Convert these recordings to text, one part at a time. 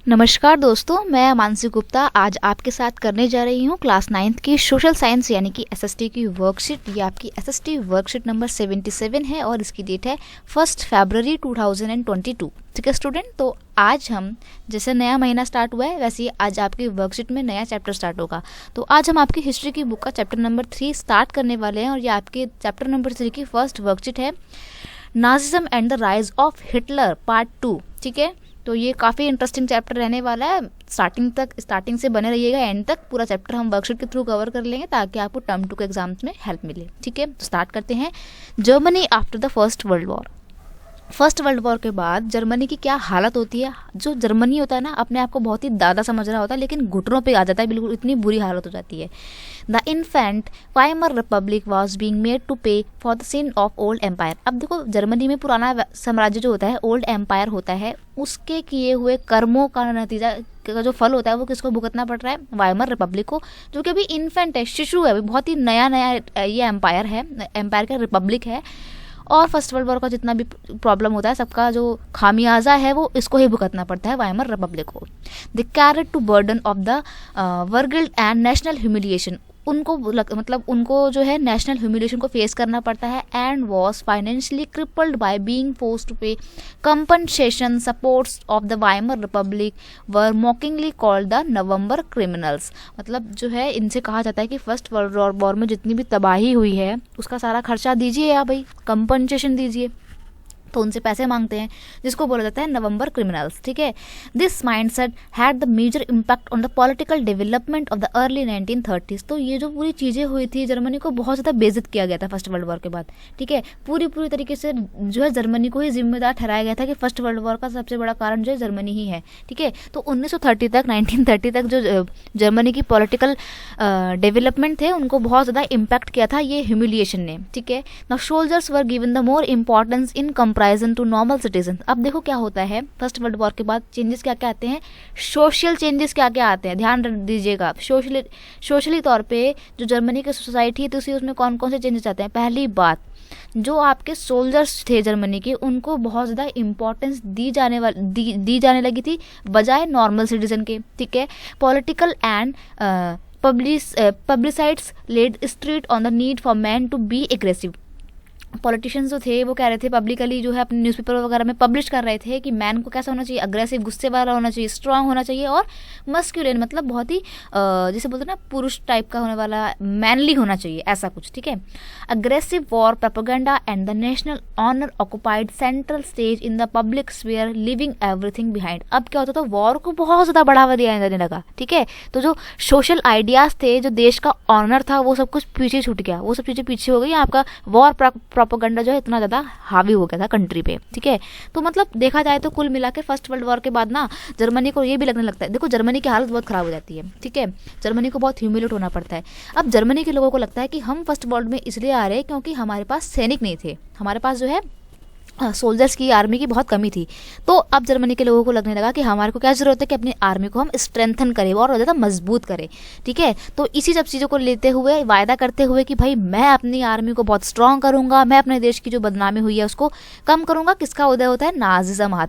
नमस्कार दोस्तों, मैं मानसी गुप्ता आज आपके साथ करने जा रही हूँ क्लास 9th की सोशल साइंस यानी कि एसएसटी की वर्कशीट। ये आपकी एसएसटी वर्कशीट नंबर 77 है और इसकी डेट है 1 फरवरी 2022। ठीक है स्टूडेंट, तो आज हम जैसे नया महीना स्टार्ट हुआ है वैसे ही आज आपकी वर्कशीट में नया चैप्टर स्टार्ट होगा। तो आज हम आपकी हिस्ट्री की बुक का चैप्टर नंबर 3 स्टार्ट करने वाले हैं और ये आपके चैप्टर नंबर 3 की फर्स्ट वर्कशीट है, Nazism and the rise of Hitler part 2। ठीक है, तो ये काफ़ी इंटरेस्टिंग चैप्टर रहने वाला है। स्टार्टिंग से बने रहिएगा, एंड तक पूरा चैप्टर हम वर्कशीट के थ्रू कवर कर लेंगे ताकि आपको टर्म 2 के एग्जाम्स में हेल्प मिले। ठीक है, तो स्टार्ट करते हैं। Germany after the First World war. First World war के बाद जर्मनी की क्या हालत होती है। जो जर्मनी होता है ना, अपने आप को बहुत ही दादा समझ रहा होता है लेकिन घुटनों पे आ जाता है, बिल्कुल इतनी बुरी हालत हो जाती है। The infant Weimar Republic was being made to pay for the sin of old empire. अब देखो, जर्मनी में पुराना साम्राज्य जो होता है, ओल्ड एम्पायर होता है, उसके किए हुए कर्मों का नतीजा का जो फल होता है वो किसको भुगतना पड़ रहा है? वाइमर रिपब्लिक को, जो कि अभी इन्फेंट है, शिशु है, अभी बहुत ही नया ये एम्पायर है, एम्पायर का रिपब्लिक है। और फर्स्ट वर्ल्ड वॉर का जितना भी प्रॉब्लम होता है, सबका जो खामियाजा है वो इसको ही भुगतना पड़ता है, वाइमर रिपब्लिक को। The carried to burden of the war guilt and national humiliation. उनको जो है नेशनल ह्यूमिलिएशन को फेस करना पड़ता है। And was financially crippled by being force to pay compensation supports of the Weimar Republic were mockingly called the November criminals. मतलब जो है, इनसे कहा जाता है कि फर्स्ट वर्ल्ड वॉर में जितनी भी तबाही हुई है उसका सारा खर्चा दीजिए या भाई कंपनसेशन दीजिए, तो उनसे पैसे मांगते हैं, जिसको बोला जाता है नवंबर क्रिमिनल्स। ठीक है, this mindset had the major impact on the political development of the early 1930s। तो ये जो पूरी चीज़ें हुई थी, जर्मनी को बहुत ज़्यादा बेइज्जत किया गया था फर्स्ट वर्ल्ड वॉर के बाद। ठीक है, पूरी तरीके से जो है जर्मनी को ही जिम्मेदार ठहराया गया था कि फर्स्ट वर्ल्ड वॉर का सबसे बड़ा कारण जो है जर्मनी ही है। ठीक है, तो 1930 तक जो जर्मनी की पॉलिटिकल डेवलपमेंट थे उनको बहुत ज़्यादा इम्पैक्ट किया था ये ह्यूमिलिएशन ने। ठीक है, now soldiers were given the more importance in comparison to normal citizen. अब देखो क्या होता है, फर्स्ट वर्ल्ड वॉर के बाद चेंजेस क्या क्या आते हैं, सोशल चेंजेस क्या क्या आते हैं, ध्यान दीजिएगा। सोशली तौर पे जो जर्मनी की सोसाइटी है तो उसमें कौन कौन से चेंजेस आते हैं। पहली बात, जो आपके सोल्जर्स थे जर्मनी के, उनको बहुत ज़्यादा इंपॉर्टेंस दी जाने लगी थी बजाय नॉर्मल सिटीजन के। ठीक है, political and publicists led street on the need for man to be aggressive. Politicians जो थे वो कह रहे थे, पब्लिकली जो है अपने न्यूज़पेपर वगैरह में पब्लिश कर रहे थे कि मैन को कैसा होना चाहिए, अग्रेसिव, गुस्से वाला होना चाहिए, स्ट्रांग होना चाहिए और मस्क्यूलिन, मतलब बहुत ही जैसे बोलते हैं ना पुरुष टाइप का होने वाला, मैनली होना चाहिए, ऐसा कुछ। ठीक है, aggressive war propaganda and the national honour occupied central stage in the public sphere, living everything behind. अब क्या होता था, वॉर को बहुत ज़्यादा बढ़ावा दिया जाने लगा। ठीक है, तो जो सोशल आइडियाज़ थे, जो देश का ऑनर था, वो सब कुछ पीछे छूट गया, वो सब चीज़ें पीछे हो गई। आपका वॉर प्रोपेगेंडा जो है इतना ज़्यादा हावी हो गया था कंट्री पे। ठीक है, तो मतलब देखा जाए तो कुल मिला के फर्स्ट वर्ल्ड वॉर के बाद ना जर्मनी को ये भी लगने लगता है, देखो जर्मनी की हालत बहुत ख़राब हो जाती है। ठीक है, जर्मनी को बहुत ह्यूमिलेट होना पड़ता है। अब जर्मनी के लोगों को लगता है कि हम फर्स्ट वर्ल्ड में इसलिए आ रहे हैं क्योंकि हमारे पास सैनिक नहीं थे, हमारे पास जो है सोल्जर्स की, आर्मी की बहुत कमी थी। तो अब जर्मनी के लोगों को लगने लगा कि हमारे को क्या ज़रूरत है कि अपनी आर्मी को हम स्ट्रेंथन करें और ज़्यादा मजबूत करें। ठीक है, तो इसी सब चीज़ों को लेते हुए, वायदा करते हुए कि भाई मैं अपनी आर्मी को बहुत स्ट्रांग करूँगा, मैं अपने देश की जो बदनामी हुई है उसको कम करूँगा। किसका उदय होता है? नाजिज्म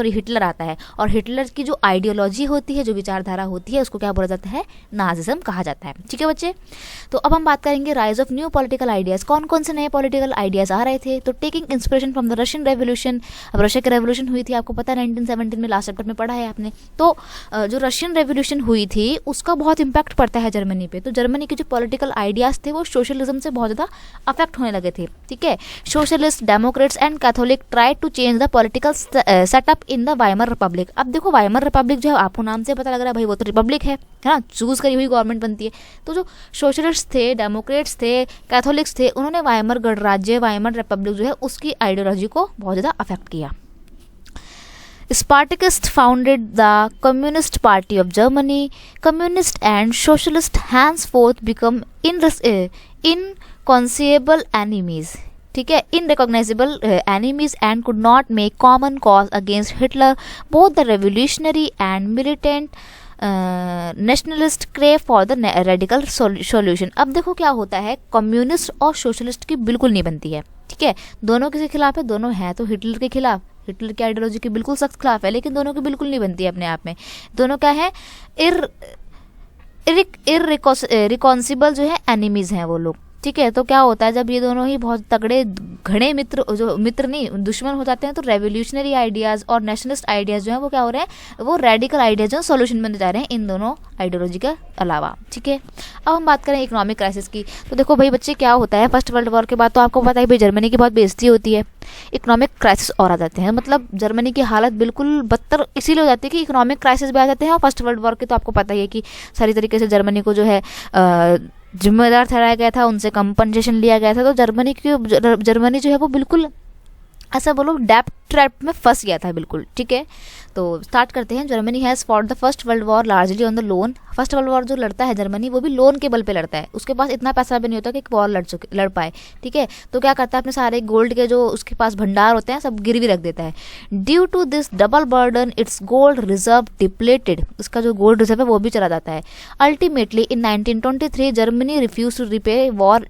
हिटलर आता है। और हिटलर की जो आइडियोलॉजी होती है, जो विचारधारा होती है, उसको क्या बोला जाता है? नाजिज्म कहा जाता है। ठीक है बच्चे, तो अब हम बात करेंगे rise of new political ideas. कौन कौन से नए पॉलिटिकल आइडियाज़ आ रहे थे? तो taking inspiration from the Russian revolution. अब रशिया की रेवोल्यूशन हुई थी, आपको पता है 1917 में, लास्ट चैप्टर में पढ़ा है आपने। तो जो रशियन रेवोल्यूशन हुई थी उसका बहुत इंपैक्ट पड़ता है जर्मनी पे। तो जर्मनी के जो पॉलिटिकल आइडियाज़ थे वो सोशलिज्म से बहुत ज़्यादा अफेक्ट होने लगे थे। ठीक है, socialist, democrats and Catholic try to change the political setup in the Weimar republic. अब देखो, वाइमर रिपब्लिक जो है, आपको नाम से पता लग रहा है भाई वो तो रिपब्लिक है ना, चूज करी हुई गवर्नमेंट बनती है। तो जो सोशलिस्ट थे, डेमोक्रेट्स थे, कैथोलिक्स थे, उन्होंने वाइमर गणराज्य, वाइमर रिपब्लिक जो है उसकी आइडियोलॉजी को बहुत ज़्यादा अफेक्ट किया। Spartacus founded the Communist Party of Germany. Communist and socialist henceforth become inconceivable enemies. ठीक है, unrecognisable enemies and could not make common cause against Hitler. Both the revolutionary and militant nationalist crave for the radical solution. अब देखो क्या होता है, communist और socialist की बिल्कुल नहीं बनती है। ठीक है, दोनों किसके खिलाफ है? दोनों हैं तो हिटलर के खिलाफ, हिटलर की आइडियोलॉजी के बिल्कुल सख्त खिलाफ है, लेकिन दोनों की बिल्कुल नहीं बनती है अपने आप में। दोनों क्या है, इररिकॉन्सिबल जो है एनिमीज हैं वो लोग, ठीक है। तो क्या होता है जब ये दोनों ही बहुत तगड़े घने मित्र, जो मित्र नहीं दुश्मन हो जाते हैं, तो रेवोल्यूशनरी आइडियाज़ और नेशनलिस्ट आइडियाज़ जो हैं वो क्या हो रहे हैं, वो रेडिकल आइडियाज जो सोल्यूशन बनते जा रहे हैं इन दोनों आइडियोलॉजी के अलावा, ठीक है। अब हम बात करें इकोनॉमिक क्राइसिस की, तो देखो भाई बच्चे क्या होता है, फर्स्ट वर्ल्ड वॉर के बाद तो आपको पता है भाई जर्मनी की बहुत बेइज्जती होती है, इकोनॉमिक क्राइसिस और आ जाते हैं, मतलब जर्मनी की हालत बिल्कुल बदतर इसीलिए हो जाती है कि इकोनॉमिक क्राइसिस भी आ जाते हैं। और फर्स्ट वर्ल्ड वॉर के तो आपको पता ही है कि सारी तरीके से जर्मनी को जो है जिम्मेदार ठहराया गया था, उनसे कंपनसेशन लिया गया था। तो जर्मनी जो है वो बिल्कुल ऐसा बोलो डेप्ट ट्रैप में फंस गया था बिल्कुल, ठीक है। तो स्टार्ट करते हैं। Germany has fought the First World war largely on the loan. First World war जो लड़ता है जर्मनी, वो भी लोन के बल पे लड़ता है, उसके पास इतना पैसा भी नहीं होता कि एक वॉर लड़ पाए, ठीक है। तो क्या करता है, अपने सारे गोल्ड के जो उसके पास भंडार होते हैं सब गिरवी रख देता है। Due to this double burden its gold reserve depleted, उसका जो गोल्ड रिजर्व है वो भी चला जाता है। Ultimately in 1923 Germany refuse to repay war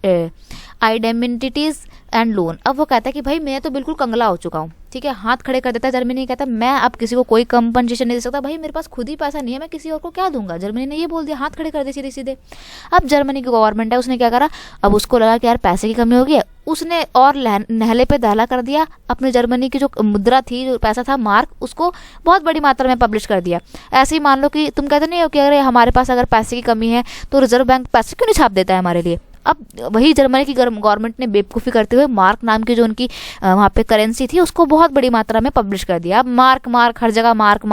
identities and loan. अब वो कहता है कि भाई मैं तो बिल्कुल कंगला हो चुका हूँ, ठीक है, हाथ खड़े कर देता है जर्मनी, कहता है मैं अब किसी को कोई कंपनसेशन नहीं दे सकता, भाई मेरे पास खुद ही पैसा नहीं है, मैं किसी और को क्या दूंगा। जर्मनी ने ये बोल दिया, हाथ खड़े कर दिए सीधे सीधे। अब जर्मनी की गवर्नमेंट है, उसने क्या करा, अब उसको लगा कि यार पैसे की कमी होगी है, उसने और नहले पे दहला कर दिया, अपने जर्मनी की जो मुद्रा थी, जो पैसा था मार्क, उसको बहुत बड़ी मात्रा में पब्लिश कर दिया। ऐसे ही मान लो कि तुम कहते नहीं हो कि अरे हमारे पास अगर पैसे की कमी है तो रिजर्व बैंक पैसे क्यों नहीं छाप देता है हमारे लिए। अब वही जर्मनी की गवर्नमेंट ने बेवकूफ़ी करते हुए मार्क नाम की जो उनकी वहाँ पे करेंसी थी उसको बहुत बड़ी मात्रा में पब्लिश कर दिया। अब मार्क हर जगह मार्क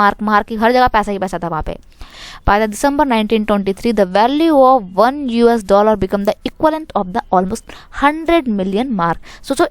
हर जगह पैसा ही पैसा था वहाँ पे। By the December 1923, the value of $1 become the equivalent of the almost 100 million mark. सोचो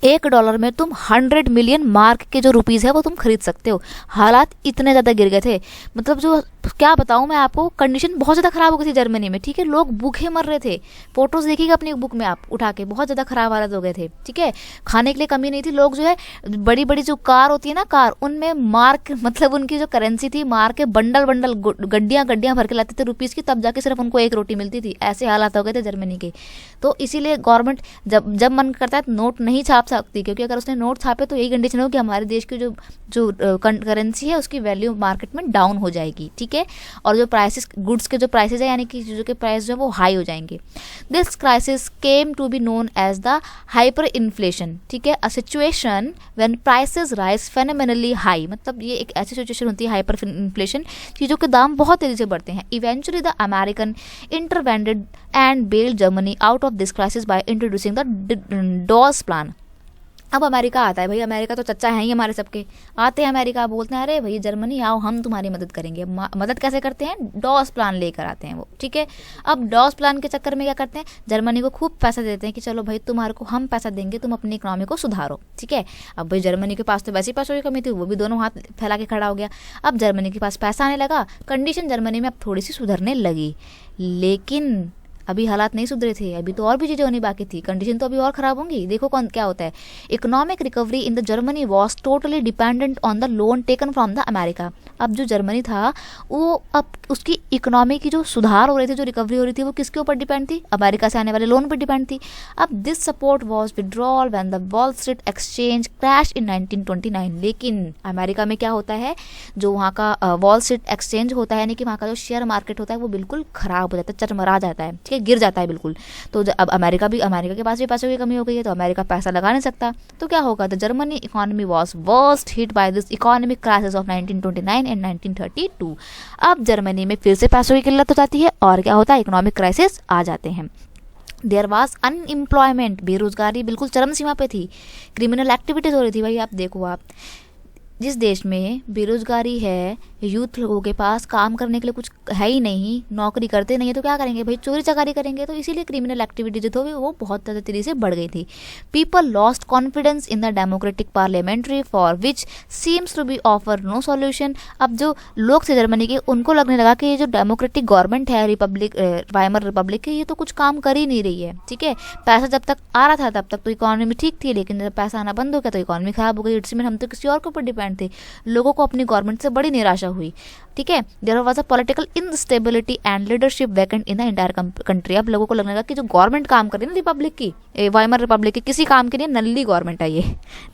$1 में तुम 100 मिलियन मार्क के जो रुपीज़ है वो तुम खरीद सकते हो। हालात इतने ज़्यादा गिर गए थे, मतलब जो क्या बताऊँ मैं आपको, कंडीशन बहुत ज़्यादा ख़राब हो गई थी जर्मनी में, ठीक है। लोग भूखे मर रहे थे, फोटोज़ देखिएगा अपनी बुक में आप उठा के, बहुत ज़्यादा ख़राब हालत हो गए थे, ठीक है। खाने के लिए कमी नहीं थी, लोग जो है बड़ी बड़ी जो कार होती है ना कार, उनमें मार्क मतलब उनकी जो करेंसी थी मार्क के बंडल गड्डियाँ भर के लाते थे रुपीज़ की, तब जाके सिर्फ उनको एक रोटी मिलती थी। ऐसे हालात हो गए थे जर्मनी के। तो इसीलिए गवर्नमेंट जब मन करता है नोट नहीं छाप सकती, क्योंकि अगर उसने नोट छापे तो यही कंडीशन हो कि हमारे देश की जो करेंसी है उसकी वैल्यू मार्केट में डाउन हो जाएगी, ठीक है। और जो प्राइसेस गुड्स के जो प्राइसेस है यानी कि चीज़ों के प्राइस जो है वो हाई हो जाएंगे। This crisis came to be known as the hyper inflation, ठीक है, a situation when prices rise phenomenally high. मतलब ये एक ऐसी सिचुएशन होती है हाइपर इन्फ्लेशन, चीज़ों के दाम बहुत तेज़ी से बढ़ते हैं। Eventually the American intervened and bailed Germany out of this crisis by introducing the Dawes plan. अब अमेरिका आता है, भाई अमेरिका तो चच्चा है ही हमारे सबके, आते हैं अमेरिका, बोलते हैं अरे भाई जर्मनी आओ हम तुम्हारी मदद करेंगे। मदद कैसे करते हैं, डॉस प्लान लेकर आते हैं वो, ठीक है। अब डॉस प्लान के चक्कर में क्या करते हैं, जर्मनी को खूब पैसा देते हैं कि चलो भाई तुम्हारे को हम पैसा देंगे, तुम अपनी इकोनॉमी को सुधारो, ठीक है। अब भाई जर्मनी के पास तो वैसे ही पैसों की कमी थी, वो भी दोनों हाथ फैला के खड़ा हो गया। अब जर्मनी के पास पैसा आने लगा, कंडीशन जर्मनी में अब थोड़ी सी सुधरने लगी, लेकिन अभी हालात नहीं सुधरे थे, अभी तो और भी चीज़ें होनी बाकी थी, कंडीशन तो अभी और ख़राब होंगी। देखो कौन क्या होता है, economic recovery in the Germany was totally dependent on the loan taken from the America. अब जो जर्मनी था वो अब उसकी इकोनॉमी की जो सुधार हो रही थी, जो रिकवरी हो रही थी, वो किसके ऊपर डिपेंड थी, अमेरिका से आने वाले लोन पर डिपेंड थी। अब this support was withdrawal when the wall street exchange crash in 1929। लेकिन अमेरिका में क्या होता है, जो वहाँ का वॉल स्ट्रीट एक्सचेंज होता है यानी कि वहाँ का जो शेयर मार्केट होता है वो बिल्कुल ख़राब हो जाता है, चरमरा जाता है, ठीक है, गिर जाता है बिल्कुल। तो अब अमेरिका के पास भी पैसों की कमी हो गई है, तो अमेरिका पैसा लगा नहीं सकता, तो क्या होगा, the Germany economy was worst hit by this economic crisis of 1929 and 1932। अब जर्मनी में फिर से पैसों की किल्लत हो जाती है और क्या होता है, इकोनॉमिक क्राइसिस आ जाते हैं। देयर वाज अनएम्प्लॉयमेंट, बेरोजगारी बिल्कुल चरम सीमा पे थी, क्रिमिनल एक्टिविटीज़ हो रही थी। भाई आप देखो, आप जिस देश में बेरोजगारी है, यूथ लोगों के पास काम करने के लिए कुछ है ही नहीं, नौकरी करते नहीं है, तो क्या करेंगे भाई, चोरी चकारी करेंगे। तो इसीलिए क्रिमिनल एक्टिविटी जो थी वो बहुत ज़्यादा तेज़ी से बढ़ गई थी। People lost confidence in the democratic parliamentary for which seems to be offer no solution. अब जो लोग थे जर्मनी के, उनको लगने लगा कि ये जो डेमोक्रेटिक गवर्नमेंट है वाइमर रिपब्लिक की, ये तो कुछ काम कर ही नहीं रही है, ठीक है। पैसा जब तक आ रहा था तब तक तो इकोनॉमी ठीक थी, लेकिन जब पैसा आना बंद हो गया तो इकोनॉमी खराब हो गई। इट्स मीन हम तो किसी और के ऊपर डिपेंड थे, लोगों को अपनी गवर्नमेंट से बड़ी निराशा चर्चा हुई, ठीक है। There was a political instability and leadership vacant in the entire country. अब लोगों को लगने लगा कि जो गवर्नमेंट काम कर रही है ना रिपब्लिक की, वाइमर रिपब्लिक की, किसी काम के लिए नल्ली गवर्नमेंट है ये,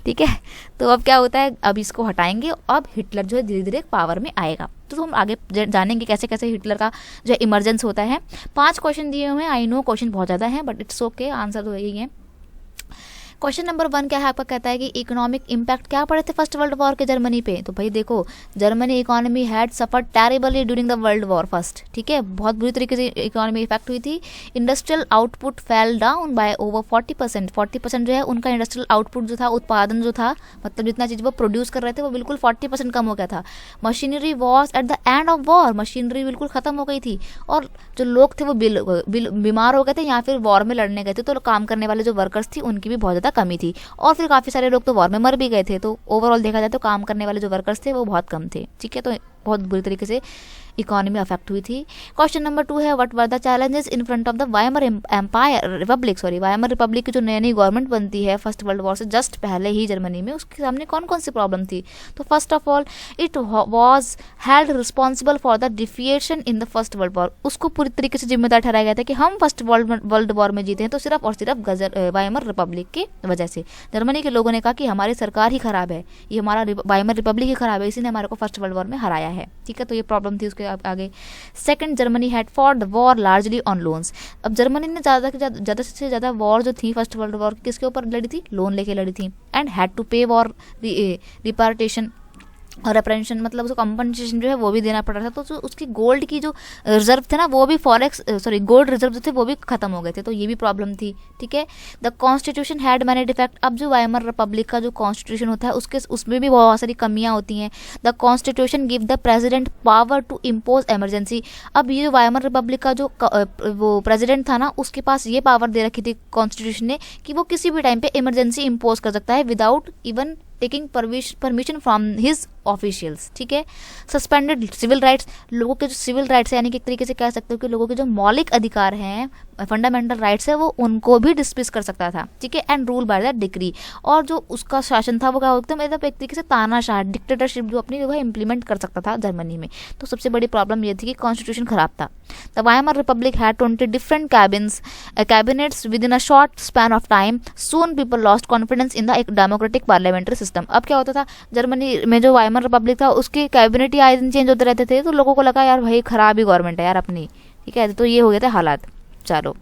ठीक है। तो अब क्या होता है, अब इसको हटाएंगे, अब हिटलर जो है धीरे धीरे पावर में आएगा। तो हम आगे जानेंगे कैसे कैसे हिटलर का जो इमरजेंस होता है। 5 क्वेश्चन दिए हुए हैं, आई नो क्वेश्चन बहुत ज़्यादा है बट इट्स ओके, आंसर तो यही है। क्वेश्चन नंबर 1 क्या है आपका, कहता है कि इकोनॉमिक इम्पैक्ट क्या पड़े थे फर्स्ट वर्ल्ड वॉर के जर्मनी पे। तो भाई देखो, Germany economy had suffered terribly during the world war first, ठीक है, बहुत बुरी तरीके से इकोनॉमी इफेक्ट हुई थी। Industrial output fell down by over 40%। 40% जो है उनका इंडस्ट्रियल आउटपुट जो था, उत्पादन जो था, मतलब जितना चीज़ वो प्रोड्यूस कर रहे थे वो बिल्कुल 40% कम हो गया था। Machinery was at the end of war, machinery बिल्कुल खत्म हो गई थी, और जो लोग थे वो बीमार हो गए थे या फिर वॉर में लड़ने गए थे, तो काम करने वाले जो वर्कर्स थी उनकी भी बहुत ज़्यादा कमी थी, और फिर काफ़ी सारे लोग तो वॉर में मर भी गए थे। तो ओवरऑल देखा जाए तो काम करने वाले जो वर्कर्स थे वो बहुत कम थे, ठीक है। तो बहुत बुरी तरीके से इकोनॉमी अफेक्ट हुई थी। क्वेश्चन नंबर 2 है, what were the challenges in front of the Weimar Weimar Republic की जो नई गवर्नमेंट बनती है फर्स्ट वर्ल्ड वॉर से जस्ट पहले ही जर्मनी में, उसके सामने कौन कौन सी प्रॉब्लम थी। तो first of all it was held responsible for the deflation in the First World War. उसको पूरी तरीके से जिम्मेदार ठहराया गया था कि हम फर्स्ट वर्ल्ड वॉर में जीते हैं तो सिर्फ और सिर्फ वाइमर रिपब्लिक की वजह से। जर्मनी के लोगों ने कहा कि हमारी सरकार ही खराब है, ये हमारा वाइमर रिपब्लिक ही खराब है, इसी ने हमारे को फर्स्ट वर्ल्ड वॉर में हराया है, ठीक है। तो ये प्रॉब्लम थी उसके आगे। Second, Germany had fought the war largely on loans. अब जर्मनी ने ज़्यादा से ज़्यादा वॉर जो थी फर्स्ट वर्ल्ड वॉर किसके ऊपर लड़ी थी, लोन लेके लड़ी थी। एंड हैड टू पे वॉर रिपार्टेशन और रेपरेंशन, मतलब उसको कंपनसेशन जो है वो भी देना पड़ रहा था। तो जो उसकी गोल्ड की जो रिजर्व थे ना वो भी गोल्ड रिजर्व जो थे वो भी खत्म हो गए थे, तो ये भी प्रॉब्लम थी, ठीक है। The constitution had many defect. अब जो वाइमर रिपब्लिक का जो कॉन्स्टिट्यूशन होता है उसमें भी बहुत सारी कमियां होती हैं। The constitution give the president power to impose emergency. अब ये जो वाइमर रिपब्लिक का जो वो प्रेसिडेंट था ना, उसके पास ये पावर दे रखी थी कॉन्स्टिट्यूशन ने कि वो किसी भी टाइम पे इमरजेंसी इम्पोज कर सकता है without even taking permission from his officials, ठीक है। सस्पेंडेड सिविल राइट्स, लोगों के जो सिविल राइट्स है, यानी कि एक तरीके से कह सकते हो कि लोगों के जो मौलिक अधिकार हैं, फंडामेंटल राइट्स है, वो उनको भी डिस्मिस कर सकता था, ठीक है। And rule by the decree, और जो उसका शासन था वो क्या होता है, मतलब एक तरीके से तानाशाह डिक्टेटरशिप जो अपनी जगह इंप्लीमेंट कर सकता था जर्मनी में। तो सबसे बड़ी प्रॉब्लम ये थी कि कॉन्स्टिट्यूशन खराब था। The Weimar Republic had 20 different cabinets with in a short span of time. Soon people lost confidence in the एक डेमोक्रेटिक पार्लियामेंट्री सिस्टम। अब क्या होता था, जर्मनी में जो वाइमर रिपब्लिक था उसके कैबिनेट ही आए दिन चेंज होते रहते थे, तो लोगों को लगा यार भाई खराब ही गवर्नमेंट है यार अपनी, ठीक है। तो ये हो गए थे हालात। चलो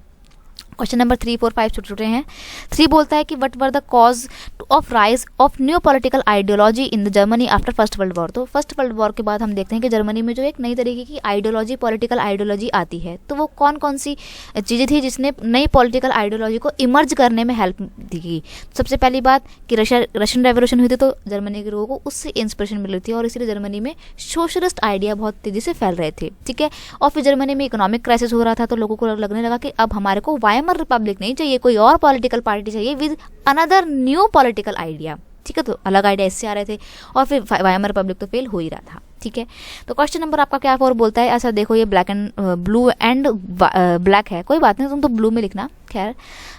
क्वेश्चन नंबर 3, 4, 5 छोटे छोटे हैं। 3 बोलता है कि what were the cause of rise of new political ideology in the Germany after first World war. तो फर्स्ट वर्ल्ड वॉर के बाद हम देखते हैं कि जर्मनी में जो एक नई तरीके की आइडियोलॉजी, पॉलिटिकल आइडियोलॉजी आती है। तो वो कौन कौन सी चीज़ें थी जिसने नई पॉलिटिकल आइडियोलॉजी को इमर्ज करने में हेल्प दी। सबसे पहली बात कि रशियन रेवोल्यूशन हुई थी, तो जर्मनी के लोगों को उससे इंस्पिरेशन मिल रही थी और इसलिए जर्मनी में सोशलिस्ट आइडिया बहुत तेजी से फैल रहे थे, ठीक है। और फिर जर्मनी में इकोनॉमिक क्राइसिस हो रहा था, तो लोगों को लगने लगा कि अब हमारे को वाइमर रिपब्लिक नहीं चाहिए, कोई और पॉलिटिकल पार्टी चाहिए with another new political idea, ठीक है। तो अलग आइडिया इससे आ रहे थे, और फिर वाइमर रिपब्लिक तो फेल हो ही रहा था, ठीक है। तो क्वेश्चन नंबर आपका क्या 4 बोलता है, ऐसा देखो ये black and blue and black है, कोई बात नहीं, तुम तो ब्लू में लिखना। खैर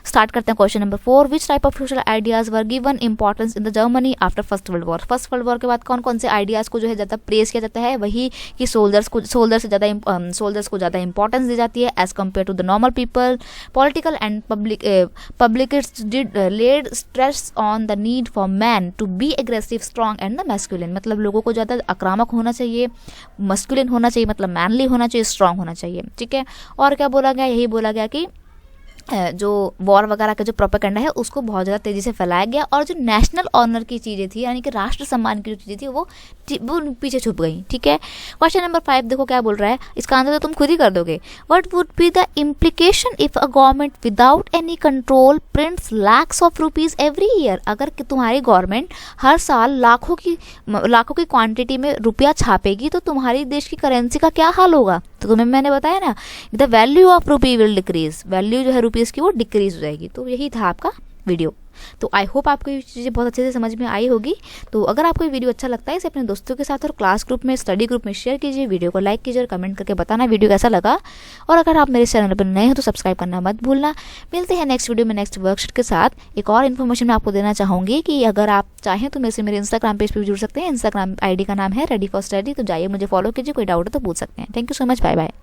स्टार्ट करते हैं question number 4। Which type of social ideas were given importance in the Germany after first World war. First World war के बाद कौन कौन से आइडियाज़ को जो है ज़्यादा प्रेस किया जाता है, वही कि सोल्जर्स को ज़्यादा इंपॉर्टेंस दी जाती है as compare to the normal people. Political and publicists did led stress on the need for man to be aggressive, strong and the masculine. मतलब लोगों को ज़्यादा आक्रामक होना चाहिए, मस्कुलिन होना चाहिए, मतलब मैनली होना चाहिए, स्ट्रॉन्ग होना चाहिए, ठीक है। और क्या बोला गया, यही बोला गया कि जो वॉर वगैरह का जो प्रोपेगेंडा है उसको बहुत ज़्यादा तेज़ी से फैलाया गया, और जो नेशनल ऑनर की चीज़ें थी, यानी कि राष्ट्र सम्मान की जो चीज़ें थी वो पीछे छुप गई, ठीक है। क्वेश्चन नंबर 5 देखो क्या बोल रहा है, इसका आंसर तो तुम खुद ही कर दोगे। What would be the implication if a government without any control prints lakhs of rupees every year. अगर तुम्हारी गवर्नमेंट हर साल लाखों की क्वांटिटी में रुपया छापेगी तो तुम्हारी देश की करेंसी का क्या हाल होगा। तो तुम्हें मैंने बताया ना, the value of rupee will decrease, value जो है रुपीज़ की वो डिक्रीज हो जाएगी। तो यही था आपका वीडियो। तो आई होप आपको ये चीज़ें बहुत अच्छे से समझ में आई होगी। तो अगर आपको ये वीडियो अच्छा लगता है इसे अपने दोस्तों के साथ और क्लास ग्रुप में, स्टडी ग्रुप में शेयर कीजिए। वीडियो को लाइक कीजिए और कमेंट करके बताना वीडियो कैसा लगा। और अगर आप मेरे चैनल पर नए हो तो सब्सक्राइब करना मत भूलना। मिलते हैं नेक्स्ट वीडियो में नेक्स्ट वर्कशीट के साथ। एक और इन्फॉर्मेशन मैं आपको देना चाहूँगी कि अगर आप चाहें तो मेरे इंस्टाग्राम पेज पर भी जुड़ सकते हैं। इंस्टाग्राम ID का नाम है रेडी फॉर स्टडी। तो जाइए, मुझे फॉलो कीजिए, कोई डाउट है तो पूछ सकते हैं। Thank you so much, bye bye.